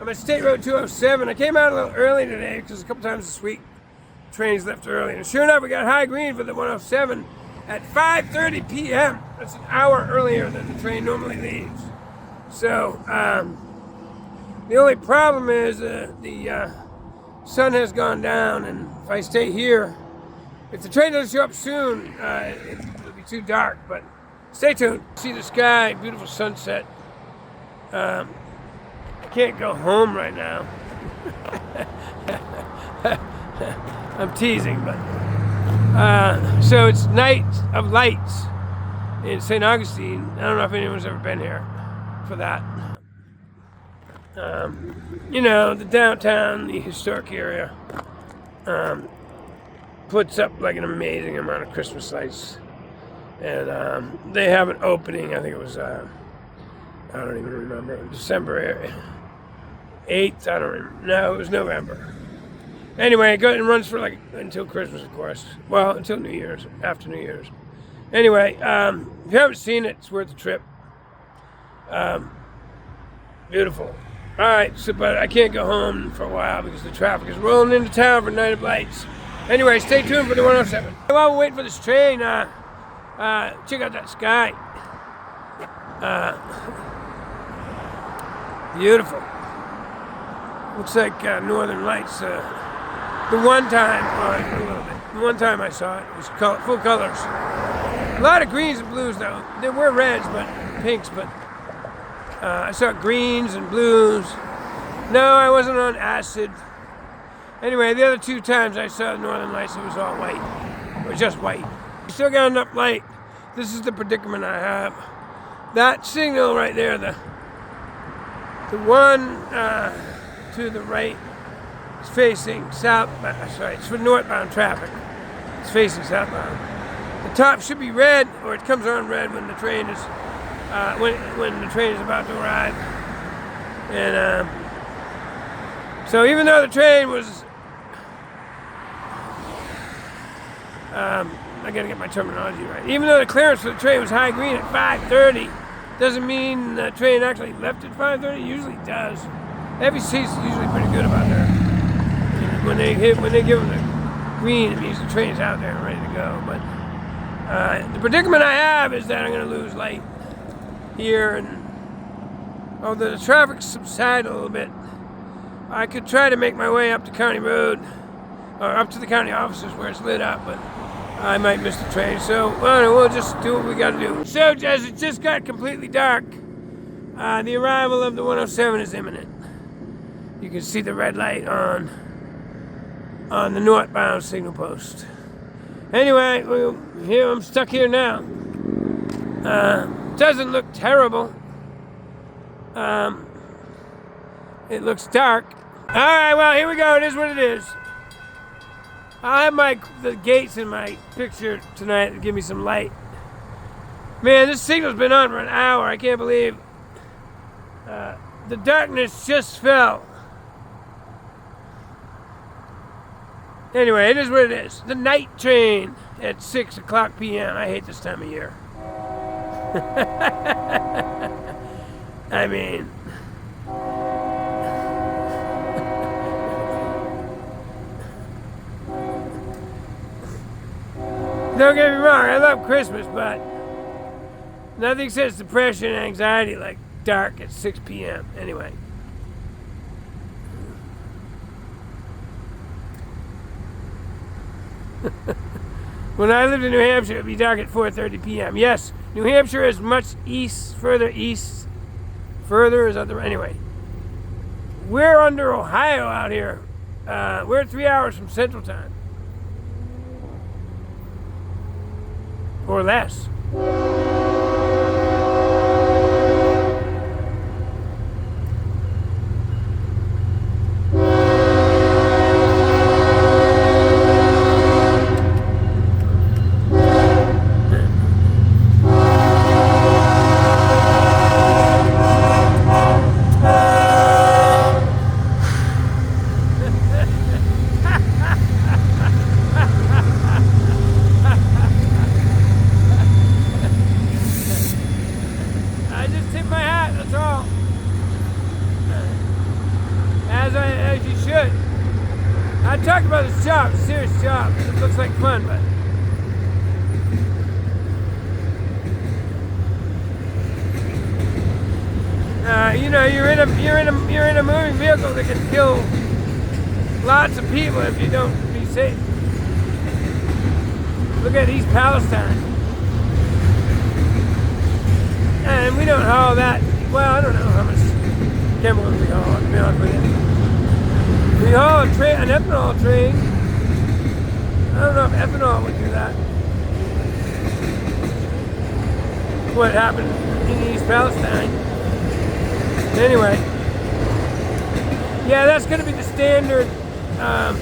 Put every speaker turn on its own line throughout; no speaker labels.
I'm at State Road 207. I came out a little early today because a couple times this week trains left early. And sure enough, we got high green for the 107 at 5:30 p.m. That's an hour earlier than the train normally leaves. So the only problem is the sun has gone down, and if I stay here, if the train doesn't show up soon, it'll be too dark. But stay tuned. See the sky, beautiful sunset. I can't go home right now. I'm teasing, but so it's Night of Lights in St. Augustine. I don't know if anyone's ever been here for that. You know, the downtown, the historic area, puts up like an amazing amount of Christmas lights, and they have an opening. I think it was I don't even remember, December 8th. I don't remember. No, it was November. Anyway, it goes and runs for like until Christmas, of course. Well, until New Year's, after New Year's. Anyway, if you haven't seen it, it's worth the trip. Beautiful. All right, so but I can't go home for a while because the traffic is rolling into town for Night of Lights. Anyway, stay tuned for the 107. While we're waiting for this train, check out that sky. Beautiful. Looks like Northern Lights. The one time I saw it, it was full colors. A lot of greens and blues though. There were reds, but pinks, but I saw greens and blues. No, I wasn't on acid. Anyway, the other two times I saw the Northern Lights, it was all white. It was just white. Still got enough light. This is the predicament I have. That signal right there, the one to the right is facing south. Sorry, it's for northbound traffic. It's facing southbound. The top should be red, or it comes on red when the train is when the train is about to arrive. And so even though the train was, I gotta get my terminology right. Even though the clearance for the train was high green at 5:30, doesn't mean the train actually left at 5:30. It usually does. FEC's usually pretty good about that. When they give them the green, it means the train's out there and ready to go. But the predicament I have is that I'm going to lose light here, and although the traffic subsides a little bit, I could try to make my way up to County Road, or up to the county offices where it's lit up, but I might miss the train. So we'll just do what we got to do. So as it just got completely dark, the arrival of the 107 is imminent. You can see the red light on the northbound signal post. Anyway, here I'm stuck here now. Doesn't look terrible. It looks dark. All right, well, here we go. It is what it is. I'll have the gates in my picture tonight to give me some light. Man, this signal's been on for an hour. I can't believe the darkness just fell. Anyway, it is what it is. The night train at 6 o'clock p.m. I hate this time of year. I mean, don't get me wrong, I love Christmas, but nothing says depression and anxiety like dark at 6 p.m. Anyway. When I lived in New Hampshire, it would be dark at 4:30 p.m. Yes, New Hampshire is much further east. Further is other. Anyway, we're under Ohio out here. We're 3 hours from Central Time. Or less. I talked about this job, a serious job. It looks like fun, but you know, you're in a moving vehicle that can kill lots of people if you don't be safe. Look at East Palestine, and we don't haul that. Well, I don't know how much chemicals we haul. To be honest with you, we haul an ethanol train. I don't know if ethanol would do that. What happened in East Palestine? Anyway, yeah, that's going to be the standard. I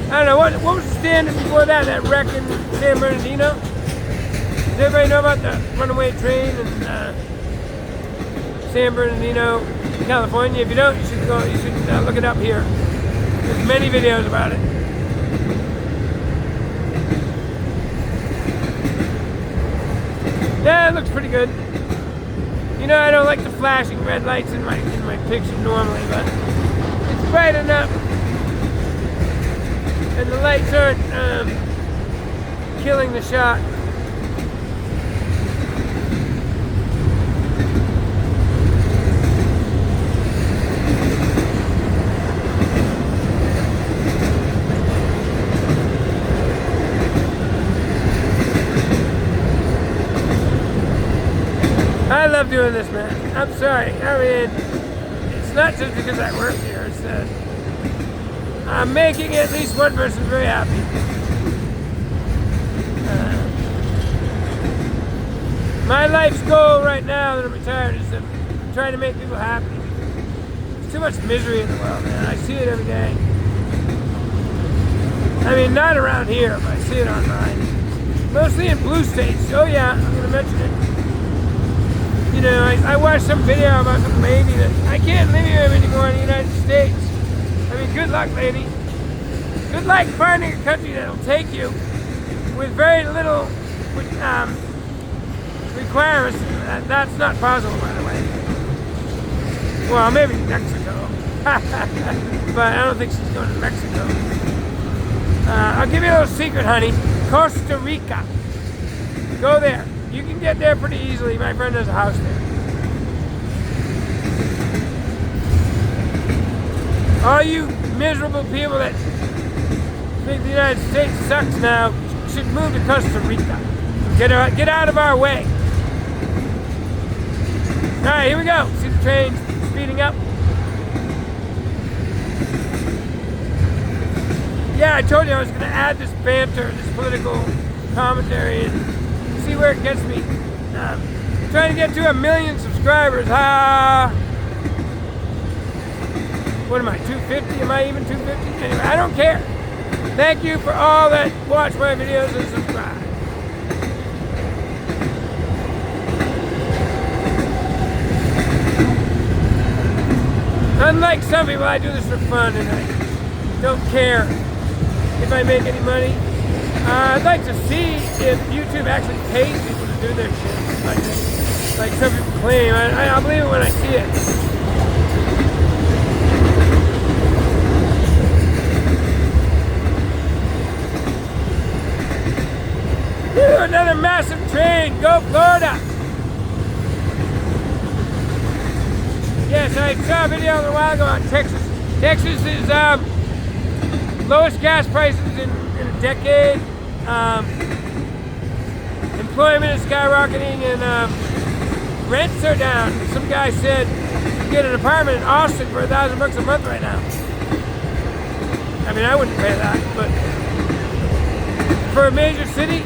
don't know, what was the standard before that? That wreck in San Bernardino? Does everybody know about the runaway train in San Bernardino, California? If you don't, you should look it up here. There's many videos about it. Yeah, it looks pretty good. You know, I don't like the flashing red lights in my picture normally, but it's bright enough, and the lights aren't killing the shot. I love doing this, man. I'm sorry. I mean, it's not just because I work here. It's that I'm making at least one person very happy. My life's goal right now that I'm retired is to try to make people happy. There's too much misery in the world, man. I see it every day. I mean, not around here, but I see it online. Mostly in blue states. Oh yeah, I'm going to mention it. You know, I watched some video about some lady that I can't live here anymore in the United States. I mean, good luck, lady. Good luck finding a country that'll take you with very little requirements. That's not possible, by the way. Well, maybe Mexico. But I don't think she's going to Mexico. I'll give you a little secret, honey. Costa Rica. Go there. You can get there pretty easily. My friend has a house there. All you miserable people that think the United States sucks now should move to Costa Rica. Get out of our way. All right, here we go. See the train speeding up? Yeah, I told you I was going to add this banter, this political commentary, and see where it gets me. Trying to get to 1 million subscribers. What am I, 250? Am I even 250? Anyway, I don't care. Thank you for all that watch my videos and subscribe. Unlike some people, I do this for fun and I don't care if I make any money. I'd like to see if YouTube actually pays people to do their shit, like some people claim. I'll believe it when I see it. Woo, another massive train. Go Florida. Yes, I saw a video a little while ago on Texas. Texas is lowest gas prices in a decade. Employment is skyrocketing and rents are down. Some guy said you can get an apartment in Austin for $1,000 a month right now. I mean, I wouldn't pay that, but for a major city.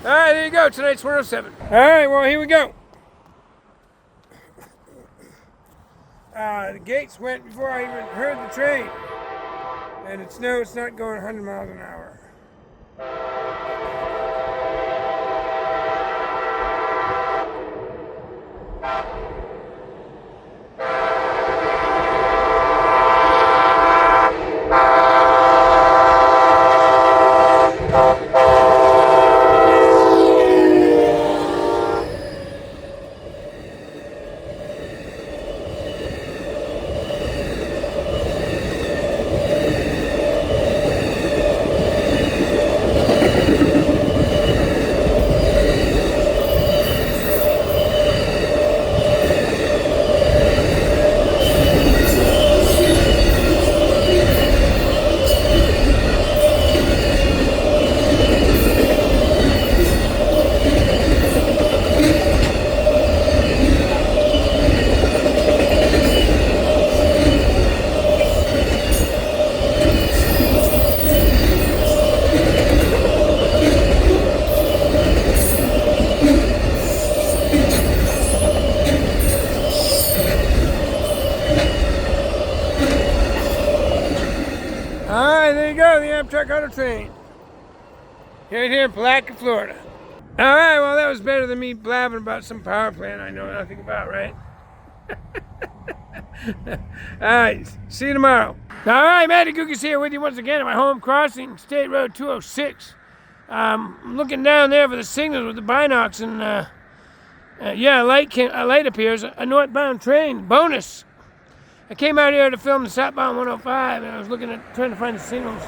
All right, there you go. Tonight's 107. All right, well, here we go. The gates went before I even heard the train. And it's not going 100 miles an hour. All right, there you go, the Amtrak Auto Train. Here in Palatka, Florida. All right, well, that was better than me blabbing about some power plant I know nothing about, right? All right, see you tomorrow. All right, Matty Gookie's here with you once again at my home crossing, State Road 206. I'm looking down there for the signals with the binocs, and yeah, a light appears, a northbound train, bonus. I came out here to film the southbound 105, and I was trying to find the signals.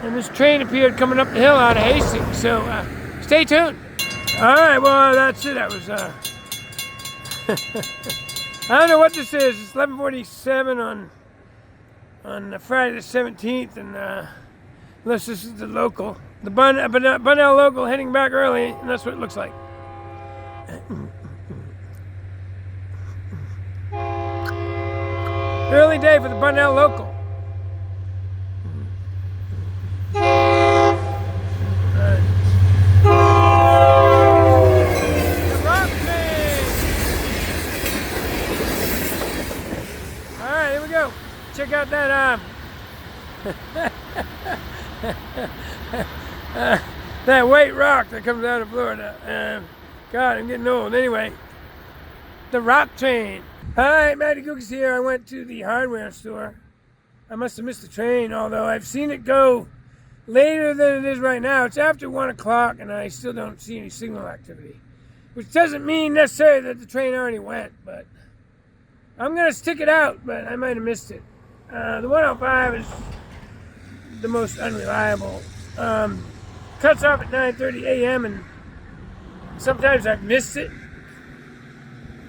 And this train appeared coming up the hill out of Hastings, so stay tuned. All right, well, that's it. That was, I don't know what this is. It's 11:47 on Friday the 17th, and unless this is the local. The Bunnell local heading back early, and that's what it looks like. Early day for the Bunnell local. Alright, here we go. Check out that that white rock that comes out of Florida. God, I'm getting old. Anyway, the rock train. Hi, Matty Gookie's here. I went to the hardware store. I must have missed the train, although I've seen it go later than it is right now. It's after 1 o'clock, and I still don't see any signal activity, which doesn't mean necessarily that the train already went, but I'm going to stick it out, but I might have missed it. The 105 is the most unreliable. Cuts off at 9:30 a.m., and sometimes I've missed it.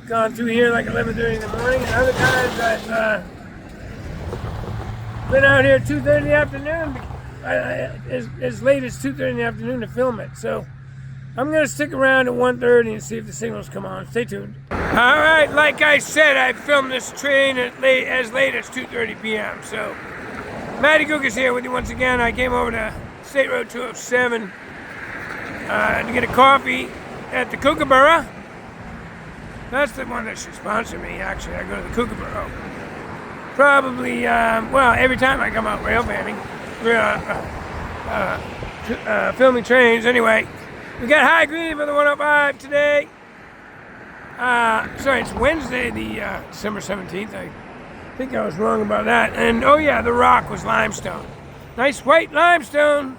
Gone through here like 11:30 in the morning, and other times I've been out here 2:30 in the afternoon, as late as 2:30 in the afternoon to film it. So I'm going to stick around at 1:30 and see if the signals come on. Stay tuned. All right, like I said, I filmed this train as late as 2:30 p.m. So Matty Gookie's here with you once again. I came over to State Road 207 to get a coffee at the Kookaburra. That's the one that should sponsor me, actually. I go to the Kookaburra. Probably, well, every time I come out rail fanning, filming trains. Anyway, we got high green for the 105 today. Sorry, it's Wednesday, the December 17th. I think I was wrong about that. And, oh yeah, the rock was limestone. Nice white limestone.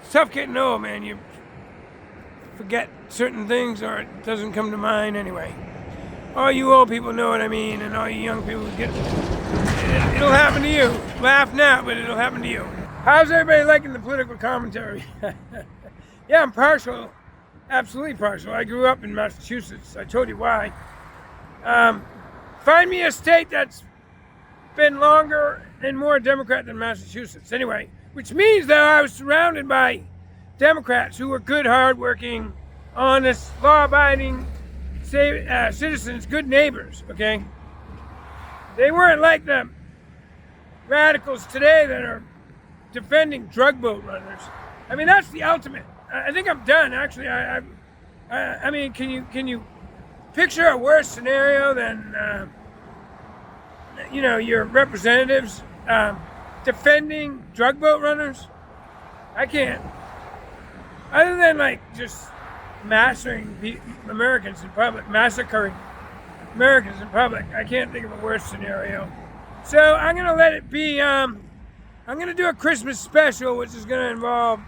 It's tough getting old, man. You forget certain things, or it doesn't come to mind anyway. All you old people know what I mean, and all you young people get it. It'll happen to you. Laugh now, but it'll happen to you. How's everybody liking the political commentary? Yeah, I'm partial. Absolutely partial. I grew up in Massachusetts. I told you why. Find me a state that's been longer and more Democrat than Massachusetts. Anyway, which means that I was surrounded by Democrats who were good, hardworking, honest, law-abiding citizens, good neighbors, okay? They weren't like the radicals today that are defending drug boat runners. I mean, that's the ultimate. I think I'm done, actually. I mean, can you picture a worse scenario than, you know, your representatives defending drug boat runners? I can't. Other than, like, just massacring Americans in public, I can't think of a worse scenario. So I'm going to let it be. I'm going to do a Christmas special, which is going to involve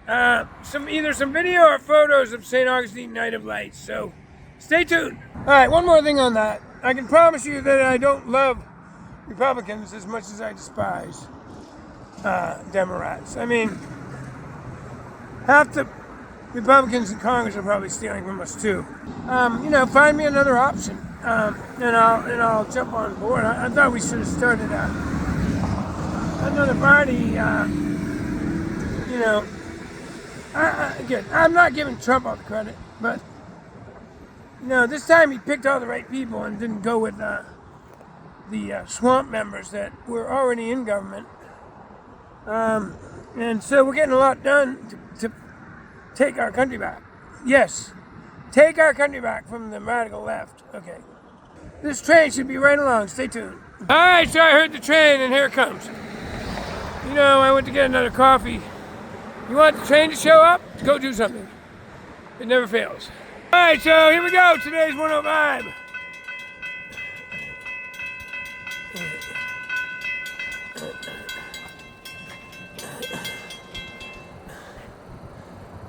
either some video or photos of St. Augustine Night of Lights. So stay tuned. All right, one more thing on that. I can promise you that I don't love Republicans as much as I despise Democrats. I mean, half the Republicans in Congress are probably stealing from us too. You know, find me another option, and I'll jump on board. I thought we should have started another party. You know, again, I'm not giving Trump all the credit, but you know, this time he picked all the right people and didn't go with the swamp members that were already in government. And so we're getting a lot done to take our country back. Yes, take our country back from the radical left. Okay. This train should be right along. Stay tuned. All right, so I heard the train, and here it comes. You know, I went to get another coffee. You want the train to show up? Go do something. It never fails. All right, so here we go. Today's 105.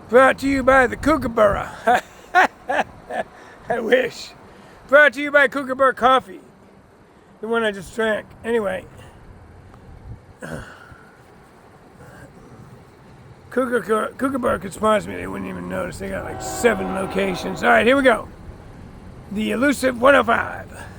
Brought to you by the Kookaburra. I wish. Brought to you by Kookaburra Coffee. The one I just drank. Anyway. Kookaburra could sponsor me. They wouldn't even notice. They got like 7 locations. All right, here we go. The elusive 105.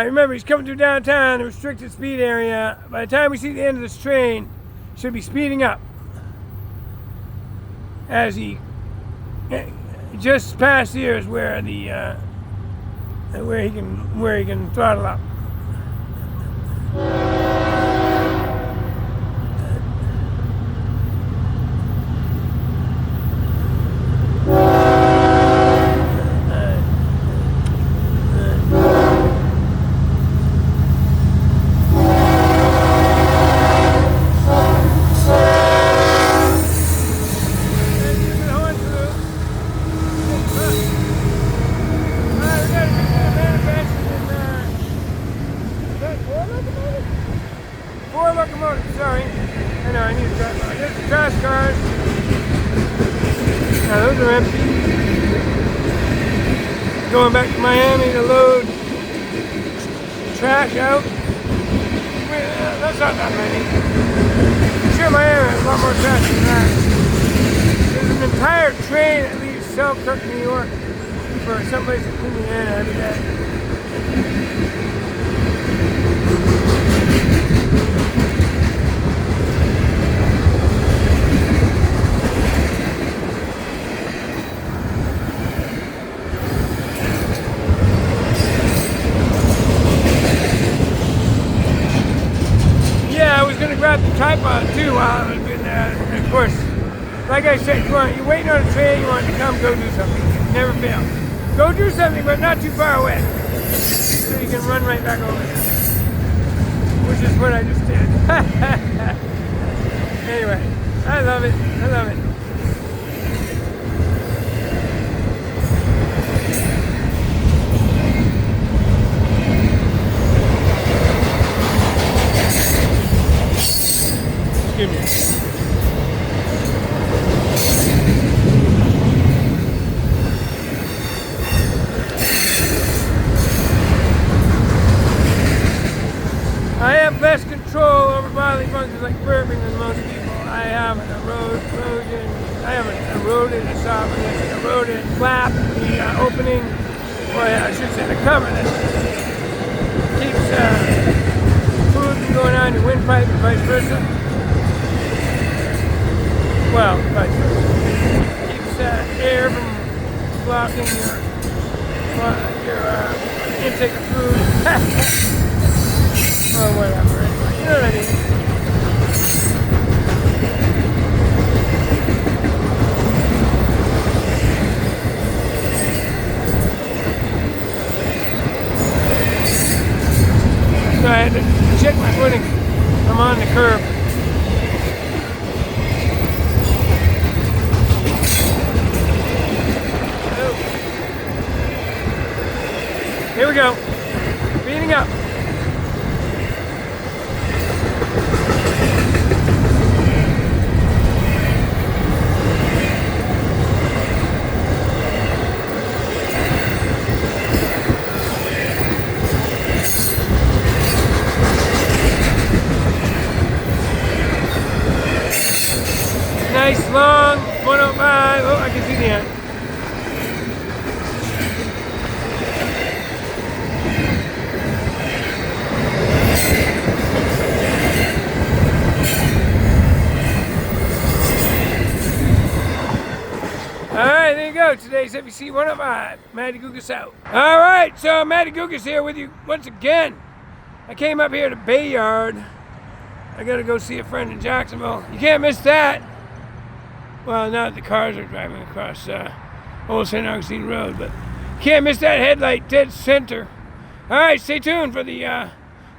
Remember, he's coming through downtown, the restricted speed area. By the time we see the end of this train, he should be speeding up. As he just past here is where the where he can throttle up. Sorry. I know, I need to drive by. There's the trash cars. Now those are empty. Going back to Miami to load trash out. That's not that many. I'm sure Miami has a lot more trash than that. There's an entire train that leaves Selkirk, New York for someplace in Indiana every day. Grab the tripod too while I was in there. And of course, like I said, you're waiting on a train, you want to come, go do something. Never fail. Go do something, but not too far away. So you can run right back over there. Which is what I just did. Anyway, I love it. I love it. Excuse me. I have less control over bodily functions like burping than most people. I have an erosion. I have an eroded esophagus, an eroded flap, the opening, or I should say the cover that keeps food from going down your windpipe and vice versa. Well, vice versa. Keeps air from blocking your intake of food. Or whatever, anyway, you know what I mean. So I had to check my footing. I'm on the curb. Here we go. Speeding up. Nice long 105. Oh, I can see the end. right, there you go. Today's FEC 105. Matty Gugas out. All right, so Matty Gugas here with you once again. I came up here to Bayard. I got to go see a friend in Jacksonville. You can't miss that. Well, now that the cars are driving across Old St. Augustine Road, but you can't miss that headlight dead center. All right, stay tuned for the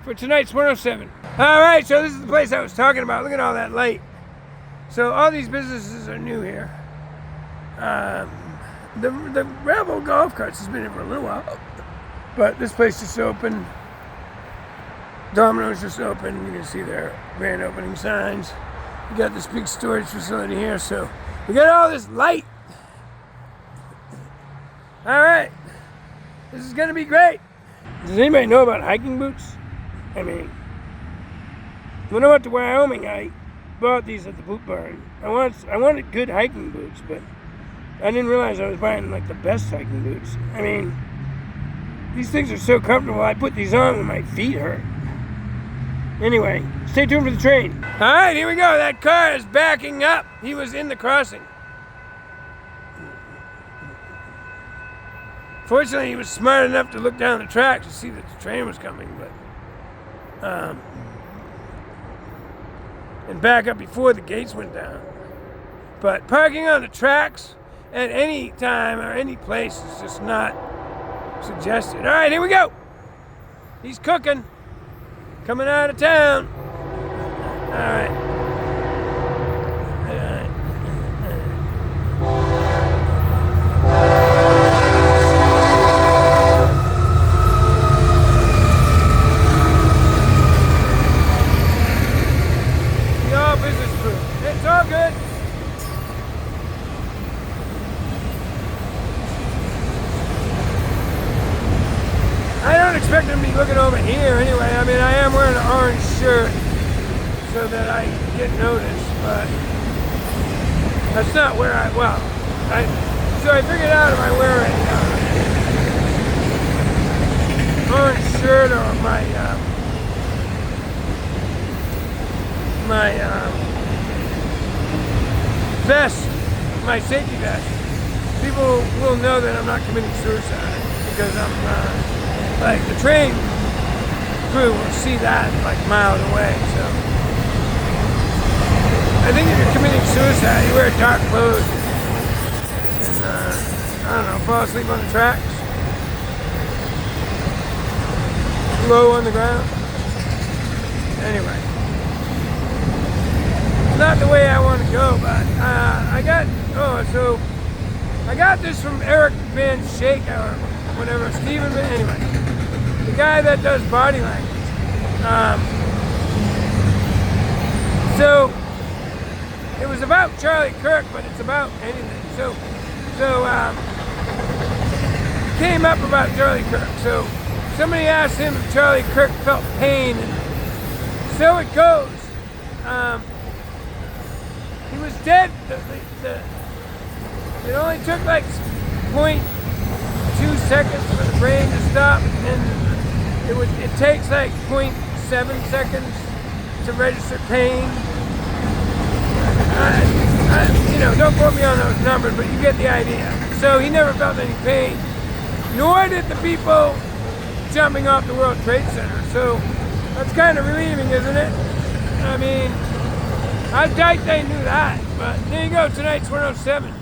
for tonight's 107. All right, so this is the place I was talking about. Look at all that light. So all these businesses are new here. The Rebel Golf Carts has been here for a little while, but this place just opened. Domino's just opened. You can see their grand opening signs. We got this big storage facility here, so we got all this light. All right, this is gonna be great. Does anybody know about hiking boots? I mean, when I went to Wyoming, I bought these at the boot barn. I wanted good hiking boots, but I didn't realize I was buying like the best hiking boots. I mean, these things are so comfortable. I put these on when my feet hurt. Anyway, stay tuned for the train. All right, here we go. That car is backing up. He was in the crossing. Fortunately, he was smart enough to look down the track to see that the train was coming, but and back up before the gates went down. But parking on the tracks at any time or any place is just not suggested. All right, here we go. He's cooking, coming out of town. All right. It's all good. I don't expect him to be looking over here anyway. I mean, I am wearing an orange shirt so that I get noticed, but that's not where so I figured out if I wear an orange shirt or my vest, my safety vest, people will know that I'm not committing suicide because I'm like the train crew will see that like miles away. So I think if you're committing suicide, you wear dark clothes and I don't know, fall asleep on the tracks, low on the ground. Anyway. Not the way I want to go, but I got this from Eric Van Shake or whatever, Steven, anyway, the guy that does body language. So it was about Charlie Kirk, but it's about anything. So came up about Charlie Kirk. So somebody asked him if Charlie Kirk felt pain, and so it goes. He was dead. It only took like 0.2 seconds for the brain to stop, and it takes like 0.7 seconds to register pain. Don't quote me on those numbers, but you get the idea. So he never felt any pain, nor did the people jumping off the World Trade Center. So that's kind of relieving, isn't it? I mean, I doubt they knew that, but there you go, tonight's 107.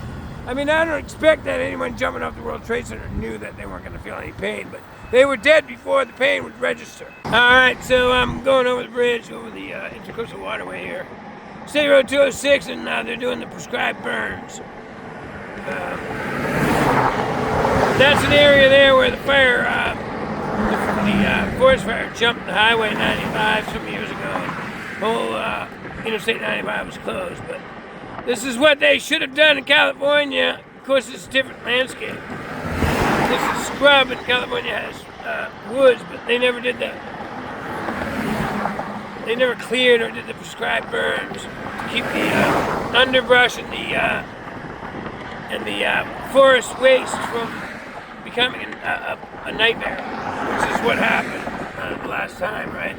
I mean, I don't expect that anyone jumping off the World Trade Center knew that they weren't going to feel any pain, but they were dead before the pain would register. All right, so I'm going over the bridge, over the Intercoastal Waterway here. State Road 206, and they're doing the prescribed burns. That's an area there where the fire, the forest fire jumped the Highway 95 some years ago, and the whole Interstate 95 was closed, but this is what they should have done in California. Of course, it's a different landscape. This is scrub, and California has woods, but they never did that. They never cleared or did the prescribed burns to keep the underbrush and the forest waste from becoming a nightmare, which is what happened the last time, right?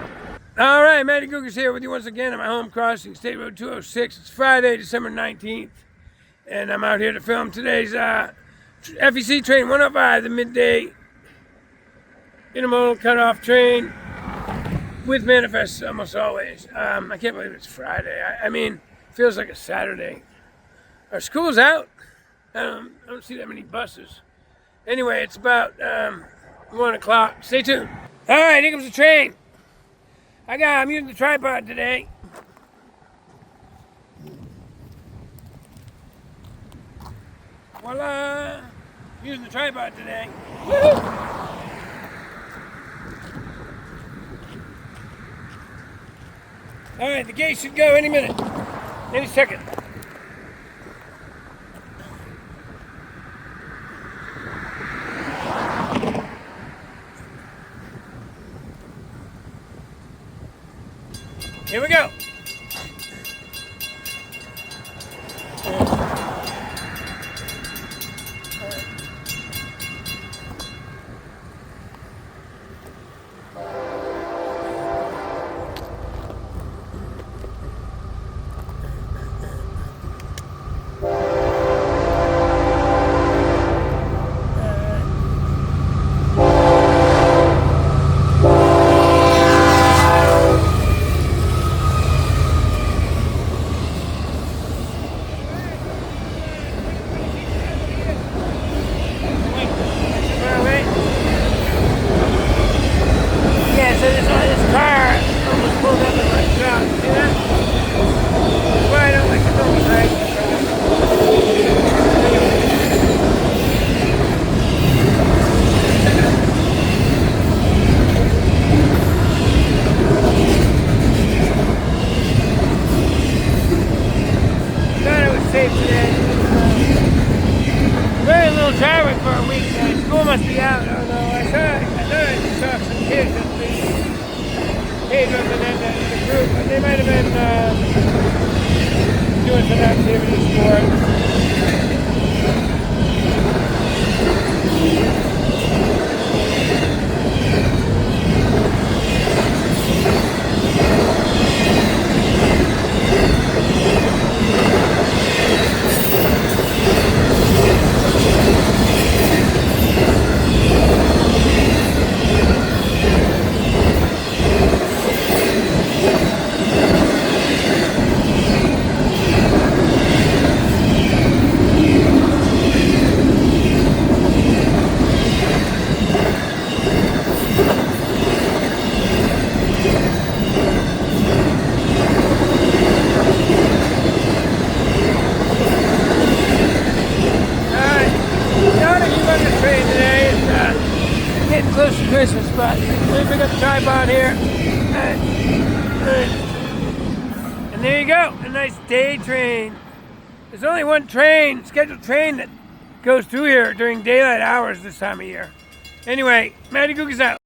All right, Matty Gugas here with you once again at my home crossing, State Road 206. It's Friday, December 19th. and I'm out here to film today's FEC train 105, the midday intermodal cutoff train with manifests almost always. I can't believe it's Friday. I mean, it feels like a Saturday. Our school's out. I don't see that many buses. Anyway, it's about 1 o'clock. Stay tuned. All right, here comes the train. I'm using the tripod today. Voila! Using the tripod today. Woo-hoo! All right, the gate should go any minute, any second. Here we go. Very little traffic for a weekday. School must be out. Although I thought I saw some kids at the paid representative in the group, but they might have been doing some activities for it. Getting close to Christmas, but let me pick up the tripod here. And there you go, a nice day train. There's only one scheduled train that goes through here during daylight hours this time of year. Anyway, Matty Goog is out.